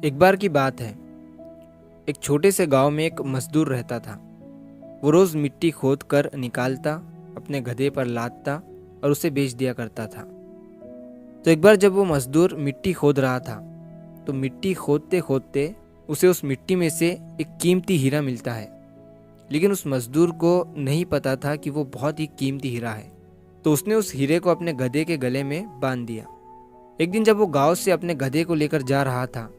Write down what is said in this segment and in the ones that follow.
एक बार की बात है। एक छोटे से गांव में एक मजदूर रहता था। वो रोज मिट्टी खोद कर निकालता, अपने गधे पर लादता और उसे बेच दिया करता था। तो एक बार जब वो मजदूर मिट्टी खोद रहा था, तो मिट्टी खोदते खोदते उसे उस मिट्टी में से एक कीमती हीरा मिलता है। लेकिन उस मजदूर को नहीं पता था कि वो बहुत ही कीमती हीरा है। तो उसने उस हीरे को अपने गधे के गले में बांध दिया। एक दिन जब वो गांव से अपने गधे को लेकर जा रहा था,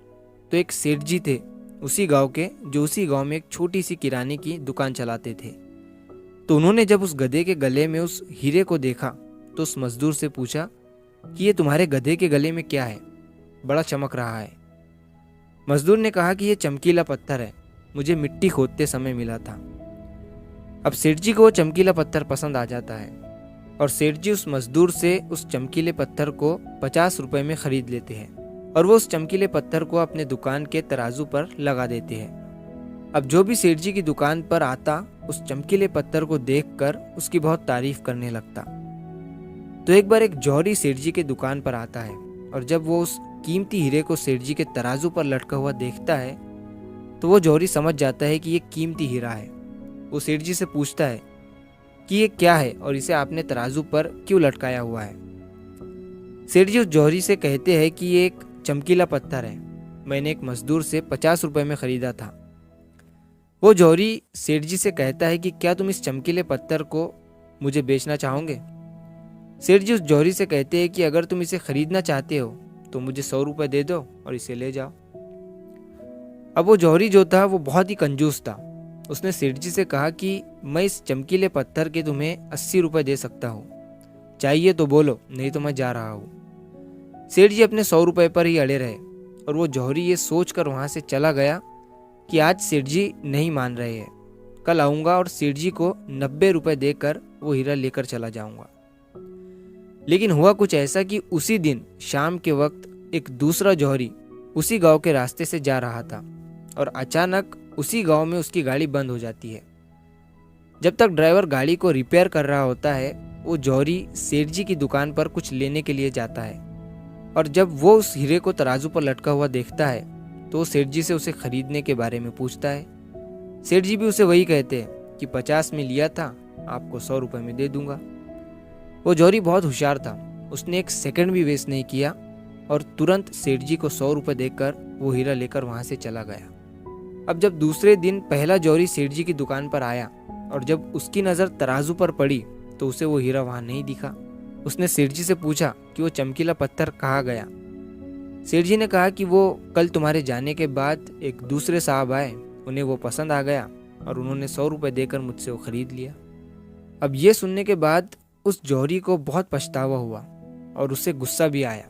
तो एक सेठ जी थे उसी गांव के, जो उसी गांव में एक छोटी सी किराने की दुकान चलाते थे। तो उन्होंने जब उस गधे के गले में उस हीरे को देखा, तो उस मजदूर से पूछा कि ये तुम्हारे गधे के गले में क्या है, बड़ा चमक रहा है। मजदूर ने कहा कि ये चमकीला पत्थर है, मुझे मिट्टी खोदते समय मिला था। अब सेठ जी को वो चमकीला पत्थर पसंद आ जाता है और सेठ जी उस मजदूर से उस चमकीले पत्थर को 50 रुपए में खरीद लेते हैं और वो उस चमकीले पत्थर को अपने दुकान के तराजू पर लगा देते हैं। अब जो भी सेठ जी की दुकान पर आता, उस चमकीले पत्थर को देखकर उसकी बहुत तारीफ करने लगता। तो एक बार एक जौहरी सेठ जी के दुकान पर आता है और जब वो उस कीमती हीरे को सेठ जी के तराजू पर लटका हुआ देखता है, तो वो जौहरी समझ जाता है कि ये कीमती हीरा है। वो सेठ जी से पूछता है कि ये क्या है और इसे आपने तराजू पर क्यों लटकाया हुआ है। सेठ जी उस जौहरी से कहते हैं कि ये एक चमकीला पत्थर है, मैंने एक मजदूर से 50 रुपए में खरीदा था। वो जौहरी सेठ जी से कहता है कि क्या तुम इस चमकीले पत्थर को मुझे बेचना चाहोगे। सेठ जी उस जौहरी से कहते हैं कि अगर तुम इसे खरीदना चाहते हो तो मुझे 100 रुपए दे दो और इसे ले जाओ। अब वो जौहरी जो था वो बहुत ही कंजूस था। उसने सेठ जी से कहा कि मैं इस चमकीले पत्थर के तुम्हें 80 रुपए दे सकता हूँ, चाहिए तो बोलो, नहीं तो मैं जा रहा हूँ। सेठ जी अपने 100 रुपए पर ही अड़े रहे और वो जौहरी ये सोच कर वहाँ से चला गया कि आज सेठ जी नहीं मान रहे हैं, कल आऊँगा और सेठ जी को 90 रुपए देकर वो हीरा लेकर चला जाऊँगा। लेकिन हुआ कुछ ऐसा कि उसी दिन शाम के वक्त एक दूसरा जौहरी उसी गांव के रास्ते से जा रहा था और अचानक उसी गांव में उसकी गाड़ी बंद हो जाती है। जब तक ड्राइवर गाड़ी को रिपेयर कर रहा होता है, वो जौहरी सेठ जी की दुकान पर कुछ लेने के लिए जाता है और जब वो उस हीरे को तराजू पर लटका हुआ देखता है, तो सेठ जी से उसे खरीदने के बारे में पूछता है। सेठ जी भी उसे वही कहते हैं कि 50 में लिया था, आपको 100 रुपए में दे दूंगा। वो जौहरी बहुत होशियार था, उसने एक सेकंड भी वेस्ट नहीं किया और तुरंत सेठ जी को 100 रुपए देकर वो हीरा लेकर वहां से चला गया। अब जब दूसरे दिन पहला जौहरी सेठ जी की दुकान पर आया और जब उसकी नज़र तराजू पर पड़ी, तो उसे वो हीरा वहां नहीं दिखा। उसने सेठ जी से पूछा कि वो चमकीला पत्थर कहाँ गया। सेठ जी ने कहा कि वो कल तुम्हारे जाने के बाद एक दूसरे साहब आए, उन्हें वो पसंद आ गया और उन्होंने 100 रुपए देकर मुझसे वो खरीद लिया। अब ये सुनने के बाद उस जौहरी को बहुत पछतावा हुआ और उससे गुस्सा भी आया।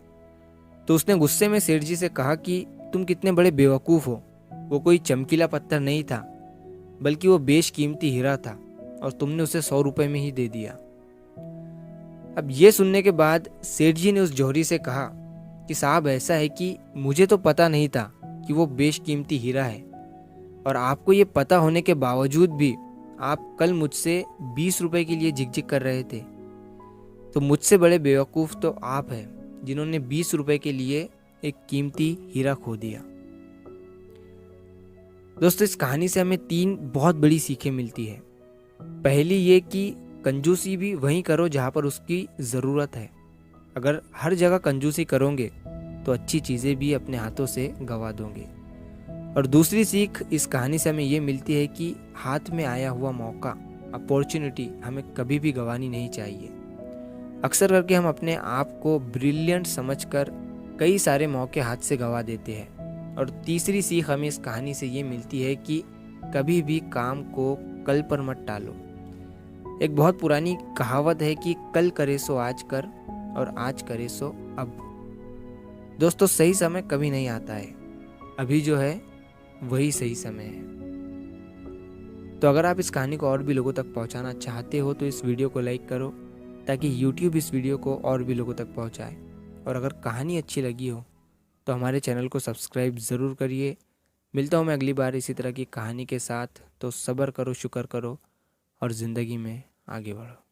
तो उसने गुस्से में सेठ जी से कहा कि तुम कितने बड़े बेवकूफ़ हो, वो कोई चमकीला पत्थर नहीं था, बल्कि वो बेशकीमती हीरा था और तुमने उसे 100 रुपए में ही दे दिया। अब ये सुनने के बाद सेठ जी ने उस जौहरी से कहा कि साहब, ऐसा है कि मुझे तो पता नहीं था कि वो बेशकीमती हीरा है और आपको ये पता होने के बावजूद भी आप कल मुझसे 20 रुपए के लिए झिकझिक कर रहे थे। तो मुझसे बड़े बेवकूफ़ तो आप हैं, जिन्होंने 20 रुपए के लिए एक कीमती हीरा खो दिया। दोस्तों, इस कहानी से हमें 3 बहुत बड़ी सीखें मिलती है। पहली ये कि कंजूसी भी वहीं करो जहाँ पर उसकी ज़रूरत है। अगर हर जगह कंजूसी करोगे तो अच्छी चीज़ें भी अपने हाथों से गंवा दोगे। और दूसरी सीख इस कहानी से हमें ये मिलती है कि हाथ में आया हुआ मौका, अपॉर्चुनिटी हमें कभी भी गंवानी नहीं चाहिए। अक्सर करके हम अपने आप को ब्रिलियंट समझकर कई सारे मौके हाथ से गंवा देते हैं। और तीसरी सीख हमें इस कहानी से ये मिलती है कि कभी भी काम को कल पर मत टालो। एक बहुत पुरानी कहावत है कि कल करे सो आज कर और आज करे सो अब। दोस्तों, सही समय कभी नहीं आता है, अभी जो है वही सही समय है। तो अगर आप इस कहानी को और भी लोगों तक पहुंचाना चाहते हो तो इस वीडियो को लाइक करो, ताकि YouTube इस वीडियो को और भी लोगों तक पहुंचाए। और अगर कहानी अच्छी लगी हो तो हमारे चैनल को सब्सक्राइब ज़रूर करिए। मिलता हूँ मैं अगली बार इसी तरह की कहानी के साथ। तो सब्र करो, शुक्र करो और ज़िंदगी में आगे बढ़ो।